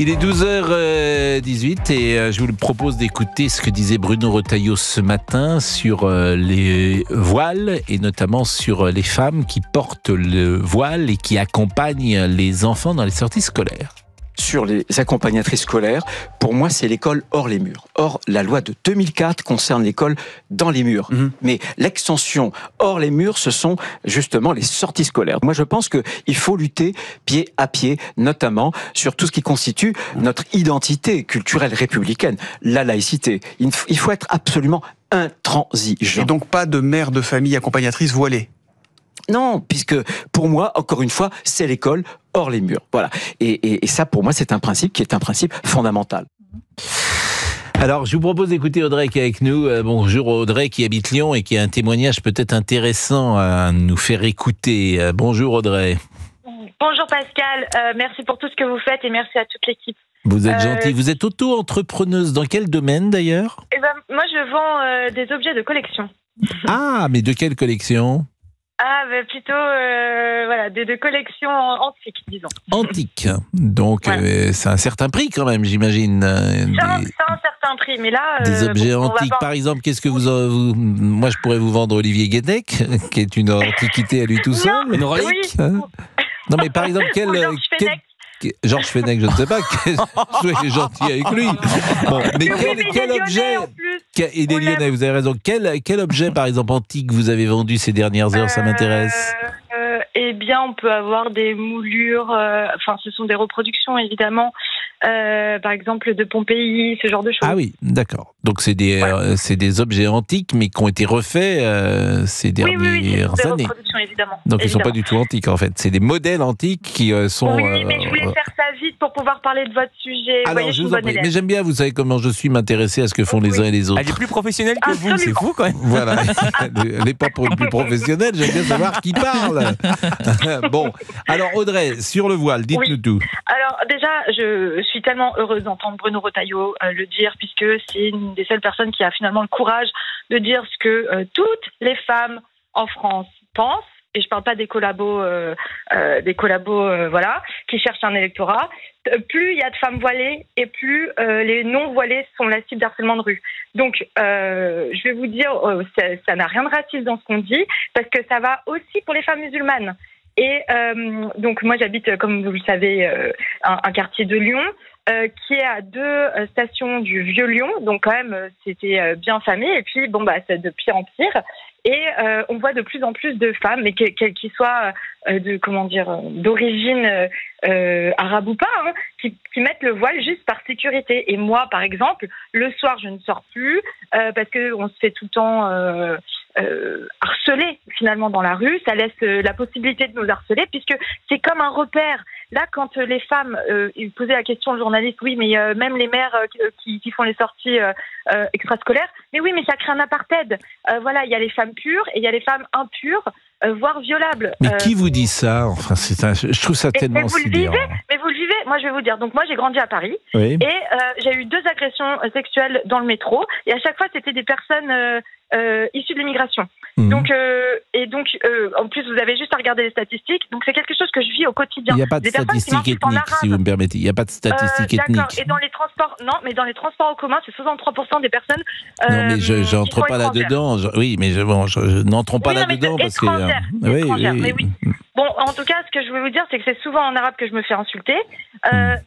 Il est 12h18 et je vous propose d'écouter ce que disait Bruno Retailleau ce matin sur les voiles et notamment sur les femmes qui portent le voile et qui accompagnent les enfants dans les sorties scolaires. Sur les accompagnatrices scolaires, pour moi, c'est l'école hors les murs. Or, la loi de 2004 concerne l'école dans les murs. Mais l'extension hors les murs, ce sont justement les sorties scolaires. Moi, je pense qu'il faut lutter pied à pied, notamment sur tout ce qui constitue notre identité culturelle républicaine, la laïcité. Il faut être absolument intransigeant. Et donc pas de mère de famille accompagnatrice voilée? Non, puisque pour moi, encore une fois, c'est l'école hors les murs. Voilà. Et ça, pour moi, c'est un principe qui est un principe fondamental. Alors, je vous propose d'écouter Audrey qui est avec nous. Bonjour Audrey qui habite Lyon et qui a un témoignage peut-être intéressant à nous faire écouter. Bonjour Audrey. Bonjour Pascal, merci pour tout ce que vous faites et merci à toute l'équipe. Vous êtes gentille. Vous êtes auto-entrepreneuse. Dans quel domaine d'ailleurs ? Moi, je vends des objets de collection. Ah, mais de quelle collection ? Plutôt de collections antiques, disons. Antiques. Donc, voilà. C'est un certain prix quand même, j'imagine. C'est un certain prix, mais là... Des objets antiques, par exemple, qu'est-ce que vous... Moi, je pourrais vous vendre Olivier Guédec, qui est une antiquité à lui tout seul. Non, une relique. Oui. Non, mais par exemple, Georges Fenech, je ne sais pas, soyez gentil avec lui. Bon, mais quel objet... Il est lyonnais, vous avez raison. Quel objet, par exemple, antique vous avez vendu ces dernières heures, ça m'intéresse. Eh bien, on peut avoir des moulures, ce sont des reproductions, évidemment, par exemple, de Pompéi, ce genre de choses. Ah oui, d'accord. Donc, c'est des objets antiques, mais qui ont été refaits ces dernières années. Évidemment. Donc, ils ne sont pas du tout antiques, en fait. C'est des modèles antiques qui sont... Oui, mais je voulais faire ça vite pour pouvoir parler de votre sujet. Alors, je vous en prie. Mais j'aime bien, vous savez comment je suis, m'intéresser à ce que font les uns et les autres. Elle est plus professionnelle que vous, c'est fou, quand même. Voilà. Elle n'est pas plus professionnelle, j'aime bien savoir qui parle. Bon, alors Audrey, sur le voile, dites-nous tout. Alors déjà, je suis tellement heureuse d'entendre Bruno Retailleau le dire, puisque c'est une des seules personnes qui a finalement le courage de dire ce que toutes les femmes en France pensent. Et je parle pas des collabos, qui cherchent un électorat. Plus il y a de femmes voilées et plus les non voilées sont la cible d'harcèlement de rue. Donc, je vais vous dire, ça n'a rien de raciste dans ce qu'on dit, parce que ça va aussi pour les femmes musulmanes. Et donc, moi, j'habite, comme vous le savez, un quartier de Lyon, qui est à 2 stations du Vieux-Lyon. Donc, quand même, c'était bien famé. Et puis, c'est de pire en pire. Et on voit de plus en plus de femmes, mais qu'elles soient d'origine arabe ou pas, qui mettent le voile juste par sécurité. Et moi, par exemple, le soir, je ne sors plus parce qu'on se fait tout le temps harceler finalement dans la rue. Ça laisse la possibilité de nous harceler puisque c'est comme un repère. Là, quand les femmes posaient la question au journaliste, oui, mais même les mères qui font les sorties extrascolaires, mais oui, mais ça crée un apartheid. Il y a les femmes pures et il y a les femmes impures, voire violables. Mais qui vous dit ça ? Enfin, je trouve ça tellement sidérant. Mais vous le vivez. Moi, je vais vous dire. Donc, moi, j'ai grandi à Paris et j'ai eu 2 agressions sexuelles dans le métro. Et à chaque fois, c'était des personnes issues de l'immigration. Donc, en plus, vous avez juste à regarder les statistiques. Donc, c'est quelque chose que je vis au quotidien. Il n'y a pas de statistiques ethniques, si vous me permettez. Il n'y a pas de statistiques ethniques. D'accord. Et dans les transports, non, mais dans les transports en commun, c'est 63% des personnes. Non, mais je n'entre pas là-dedans. Oui, mais je n'entre pas là-dedans parce que. Mais oui. Bon, en tout cas, ce que je veux vous dire, c'est que c'est souvent en arabe que je me fais insulter.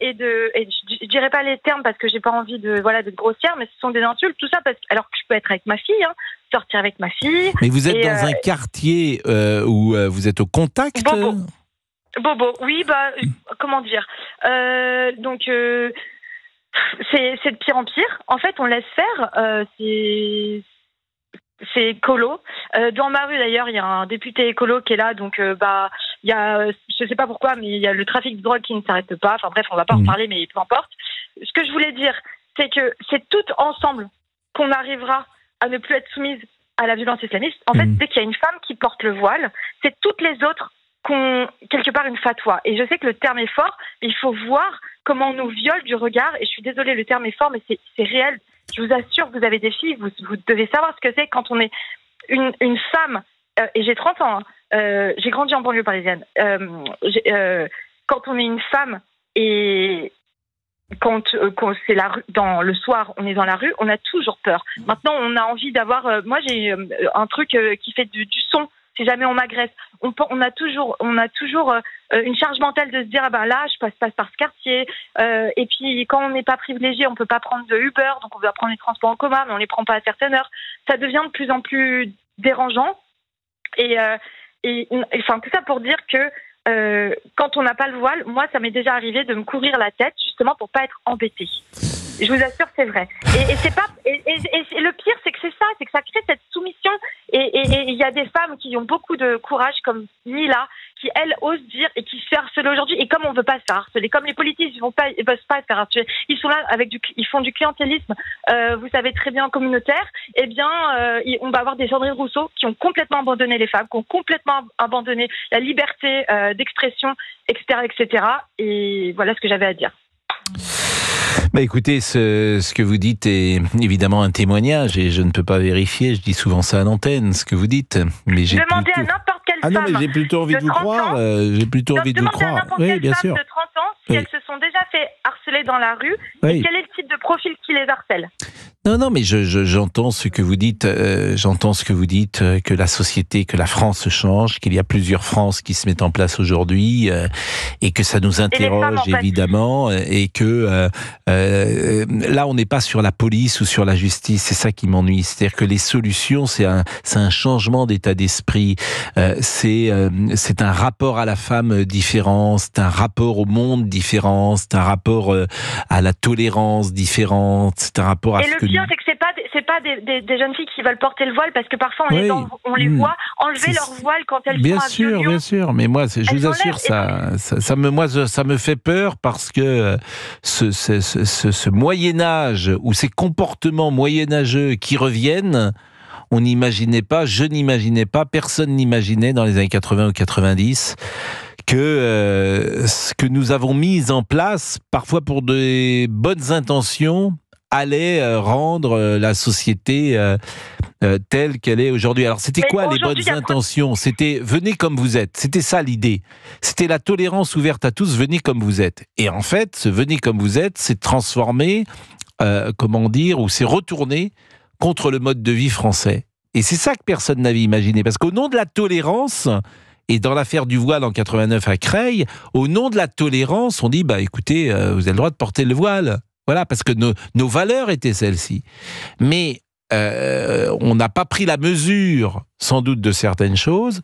Et je dirais pas les termes parce que j'ai pas envie de grossière, mais ce sont des insultes, tout ça, alors que je peux être avec ma fille, sortir avec ma fille. Mais vous êtes dans un quartier où vous êtes au contact. Bobo, oui, comment dire. Donc, c'est de pire en pire. En fait, on laisse faire. C'est écolo. Dans ma rue, d'ailleurs, il y a un député écolo qui est là, donc il y a, je sais pas pourquoi, mais il y a le trafic de drogue qui ne s'arrête pas. Enfin bref, on va pas en parler, mais peu importe. Ce que je voulais dire, c'est que c'est tout ensemble qu'on arrivera à ne plus être soumise à la violence islamiste. En fait, dès qu'il y a une femme qui porte le voile, c'est toutes les autres qui ont quelque part une fatwa. Et je sais que le terme est fort, mais il faut voir comment on nous viole du regard. Et je suis désolée, le terme est fort, mais c'est réel. Je vous assure que vous avez des filles, vous devez savoir ce que c'est quand on est une femme, et j'ai 30 ans, j'ai grandi en banlieue parisienne, quand on est une femme et quand c'est la rue, dans le soir, on est dans la rue, on a toujours peur. Maintenant, on a envie d'avoir. Moi, j'ai un truc qui fait du son. Si jamais on m'agresse, on a toujours une charge mentale de se dire là, je passe par ce quartier. Et puis, quand on n'est pas privilégié, on peut pas prendre de Uber, donc on va prendre les transports en commun, mais on les prend pas à certaines heures. Ça devient de plus en plus dérangeant. Et enfin, tout ça pour dire que quand on n'a pas le voile, moi, ça m'est déjà arrivé de me courir la tête justement pour pas être embêtée. Je vous assure, c'est vrai. Et c'est pas. Et le pire, c'est que ça crée cette soumission. Et il y a des femmes qui ont beaucoup de courage, comme Mila, qui elle ose dire et qui se fait harceler aujourd'hui. Et comme on veut pas se faire harceler, comme les politiques ils veulent pas se faire harceler, ils sont là ils font du clientélisme. Vous savez très bien communautaire. Eh bien, on va avoir des Sandrine Rousseau qui ont complètement abandonné les femmes, qui ont complètement abandonné la liberté d'expression, etc., etc. Et voilà ce que j'avais à dire. Bah écoutez, ce que vous dites est évidemment un témoignage et je ne peux pas vérifier, je dis souvent ça à l'antenne, ce que vous dites. Mais j'ai demandez à n'importe quelle femme. Ah non, mais j'ai plutôt envie de vous croire. J'ai plutôt envie de vous croire. Oui, bien sûr. De 30 ans, si elles se sont déjà fait harceler dans la rue, et quel est le type de profil qui les harcèle? Non, mais j'entends ce que vous dites. Que la société, que la France change, qu'il y a plusieurs France qui se mettent en place aujourd'hui, et que ça nous interroge évidemment, et que là, on n'est pas sur la police ou sur la justice. C'est ça qui m'ennuie. C'est-à-dire que les solutions, c'est un changement d'état d'esprit. C'est un rapport à la femme différent. C'est un rapport au monde différent. C'est un rapport à la tolérance différente. C'est un rapport à ce que c'est que c'est pas des jeunes filles qui veulent porter le voile parce que parfois on les voit enlever leur voile quand elles bien sont sûr, bien sûr. Mais moi, je vous assure, ça me fait peur parce que ce Moyen Âge ou ces comportements moyenâgeux qui reviennent, on n'imaginait pas, je n'imaginais pas, personne n'imaginait dans les années 80 ou 90 que ce que nous avons mis en place, parfois pour de bonnes intentions, allait rendre la société telle qu'elle est aujourd'hui. Alors c'était quoi les bonnes intentions? C'était venez comme vous êtes. C'était ça l'idée. C'était la tolérance ouverte à tous, venez comme vous êtes. Et en fait, ce venez comme vous êtes, c'est transformé, ou c'est retourné contre le mode de vie français. Et c'est ça que personne n'avait imaginé. Parce qu'au nom de la tolérance, et dans l'affaire du voile en 89 à Creil, au nom de la tolérance, on dit, écoutez, vous avez le droit de porter le voile. Voilà, parce que nos valeurs étaient celles-ci. Mais on n'a pas pris la mesure, sans doute, de certaines choses.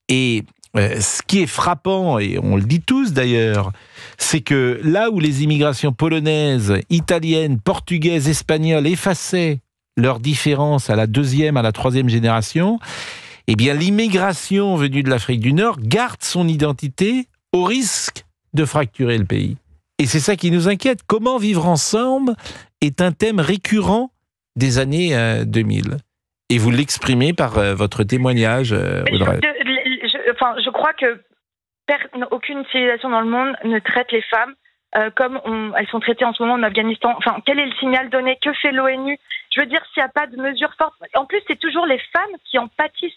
Et ce qui est frappant, et on le dit tous d'ailleurs, c'est que là où les immigrations polonaises, italiennes, portugaises, espagnoles effaçaient leurs différences à la deuxième, à la troisième génération, eh bien l'immigration venue de l'Afrique du Nord garde son identité au risque de fracturer le pays. Et c'est ça qui nous inquiète. Comment vivre ensemble est un thème récurrent des années 2000. Et vous l'exprimez par votre témoignage, Audrey. Je crois que aucune civilisation dans le monde ne traite les femmes comme elles sont traitées en ce moment en Afghanistan. Enfin, quel est le signal donné? Que fait l'ONU? Je veux dire, s'il n'y a pas de mesures fortes... En plus, c'est toujours les femmes qui en pâtissent.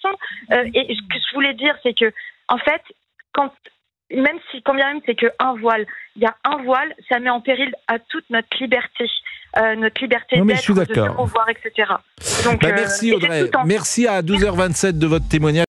Et ce que je voulais dire, c'est que, en fait, quand bien même c'est qu'un voile, il y a un voile, ça met en péril à toute notre liberté d'être, de se revoir, etc. Donc, merci Audrey. Merci à 12h27 de votre témoignage.